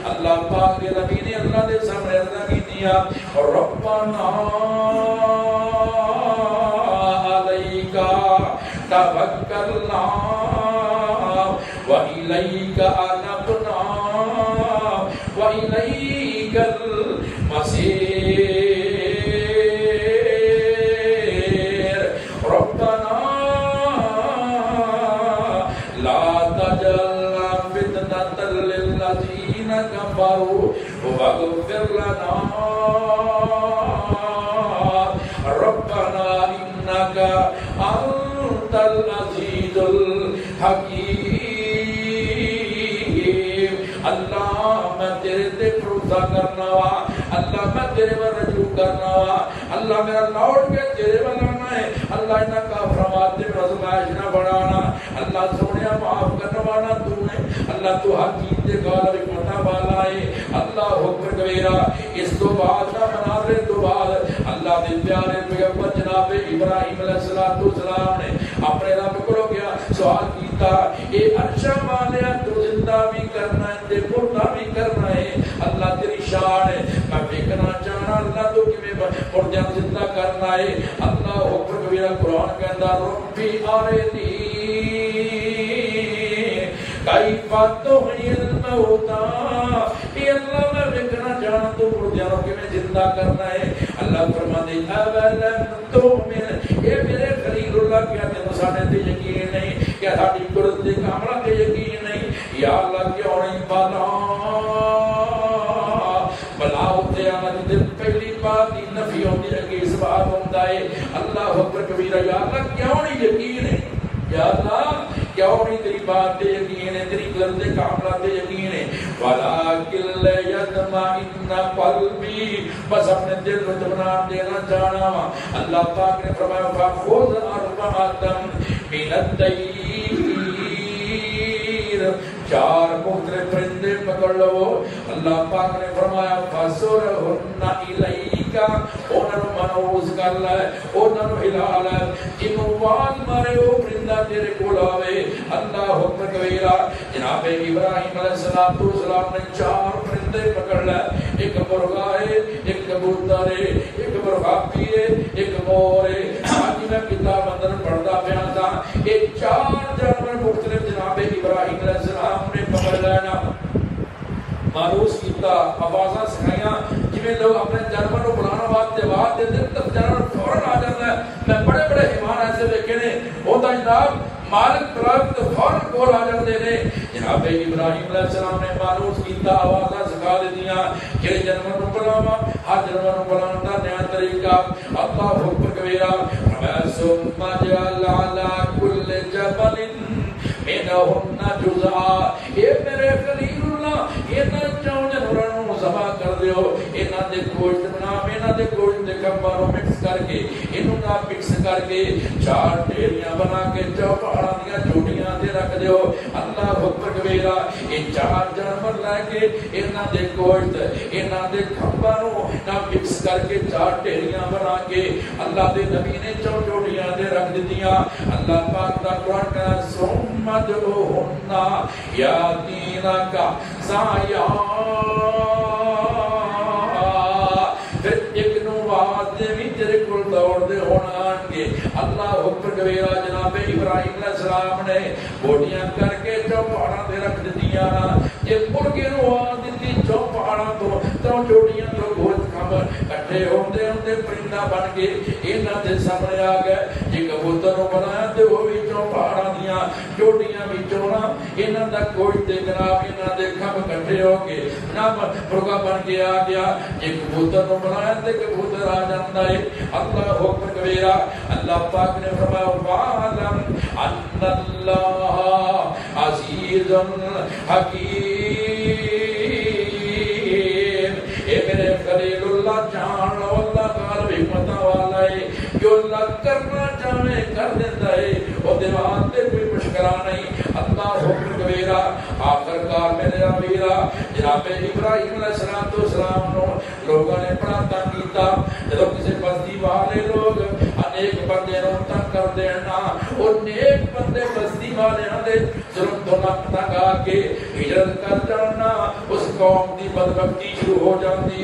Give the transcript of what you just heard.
اللہ پاک کے نبی نے اللہ دے سامنے عرض کی دیا ربنا علیکا توکلنا وَإِلَيْكَ أَنَبْنَا وَإِلَيْكَ الْمَصِيرُ رَبَّنَا لَا تَجْعَلْنَا فِتْنَةً لِلَّذِينَ كَفَرُوا وَاغْفِرْ لَنَا رَبَّنَا إِنَّكَ أَنْتَ الْعَزِيزُ الْحَكِيمُ اللہ میں تیرے تے بھروسہ کرنا وا اللہ میں تیرے پر رجوع کرنا وا اللہ میرا لوٹ کے تیرے پر آنا ہے اللہ انہاں کا فرماتے رزمائش نہ بڑھانا اللہ سونیا معاف کرنا والا تو ہے اللہ تو حکیم دے گال حکمتہ والا ہے اللہ حکم کبیرہ اس تو بعد نہ مناظر تو بعد اللہ دے پیارے پیغمبر جناب ابراہیم علیہ السلام نے اپنے رب کو گیا سوال کیتا اے عرشہ والیا تو زندہ بھی کرنا ہے تے مردہ بھی کرنا ہے اللہ تیری شان ہے میں دیکھنا چاہنا اللہ تو کمیں مردہ زندہ کرنا ہے اللہ حکم کبیرہ قرآن کے اندر ربی آرینی کیف تحیی الموتى اے اللہ میں دیکھنا چاہنا تو مردہ کمیں زندہ کرنا ہے اللہ فرماتے اولم تؤمن اے میرے خلیل اللہ کیا تینوں سانے تے یقین نہیں کیا ساڑی قدرت دے کاملہ تے یقین نہیں یا اللہ کیوں نہیں بلا ہوتے آنا جدر پہلی بات ہی نفی ہوتی ہے کہ اس بات ہوتا ہے اللہ حکر کبیرہ یا اللہ کیوں نہیں یقین ہے یا اللہ کیوں نہیں تیری بات تے یقین ہے تیری قدرت کاملہ تے یقین ہے وَلَكِنْ لَيَطْمَئِنَّ قَلْبِي بس اپنے دل کو اطمینان دینا چاہنا اللہ پاک نے فرمایا فَخُذْ أَرْبَعَةً مِنَ الطَّيْرِ چار مختلف پرندے پکڑ لو اللہ پاک نے فرمایا فَسُرْهُنَّ إِلَيْكَ انہوں منوز کر لائے انہوں ہلا لائے جنہوں وال مارے وہ پرندہ تیرے کو لاوے اللہ حکم کبیرہ جناب ابراہیم علیہ السلام نے چار پرندے پکڑ لائے ایک مرغا ہے ایک کبوتر ہے ایک مرغابی ہے ایک مور ہے آج میں کتاب اندر پڑھتا بیان تھا ایک چار جانور مختلف جناب ابراہیم علیہ السلام نے پکڑ لینا معروض کیتا آوازہ سکھائیاں جویں لوگ اپنے جانور کو بلانا واسطے آواز دیتے تب جانور فوراً آ جاتا ہے میں بڑے بڑے حیوان ایسے دیکھے نے ہوتا جناب مالک طرف تو فوراً کول آ جاتے نے جناب ابراہیم علیہ السلام نے معروض کیتا آوازہ سکھا دیتیاں کہ جانور کو بلاوا ہر جانور کو بلانا دا نیا طریقہ اللہ حکم کبیرہ ثم جعل علی کل جبل منہن جزءا اے میرے خلیل اللہ اینا چاہوں جانوروں ذبح کر دیو اینا دے گوشت بنا اینا دے گوشت دے کمباروں مکس کر کے انہوں نہ مکس کر کے چار ڈیریاں بنا کے چوپاڑا دیا جوڑیاں دے رکھ دیو اللہ حکم کبیرہ ان چار جانور لائے کے اینا دے گوشت اینا دے کمباروں نہ مکس کر کے چار ڈیریاں بنا کے اللہ دے نبی نے چار جوڑیاں دے رکھ دیتیاں اللہ پاک دا قرآن کا ثم ادعوهن يأتينك سعيا پھر ایک نواز بھی تیرے کل دوڑ دے ہونا آنگے اللہ حکم کبیرہ جناب ابراہیم علیہ السلام نے بوٹیاں کر کے چوپاڑا دے رکھ دیتیاں یہ مرگی نواز دیتی چوپاڑا تو جوڑیاں تو گوشت خبر کٹھے ہوندے پرندہ بن کے اینا دے سامنے آ گئے یہ کبوتر نو بنایا تے وہ بھی چوپاڑا دیاں جوڑیاں بھی چونا اینا دا گوشت دے جناب اینا دے کھب کٹھے ہو کے جناب مرغا بن کے آ گیا یہ کبوتر نو بنایا تے کبوتر آ جاندہ ہے اللہ حکم کبیرہ اللہ پاک نے فرمایا وَعَلَمْ أَنَّ اللَّهَ عَزِيزٌ حَكِيمٌ اے میرے خلیل اللہ جان لو اللہ کار حکمتہ والا ہے جو اللہ کرنا چاہے کر دیتا ہے وہ دیوان دے کوئی مشکرہ نہیں اللہ حکم کبیرہ آخر کار میں میرا ویرہ جناب ابراہیم علیہ السلام لوگوں نے پڑھاتا کیتا جب کسی بستی والے لوگ انیک بندے روتا کر دینا اور نیک بندے بستی والے ہندے ظلم تو نقطہ گا کے ہجرت کر جانا اس قوم دی بدبختی شروع ہو جاتی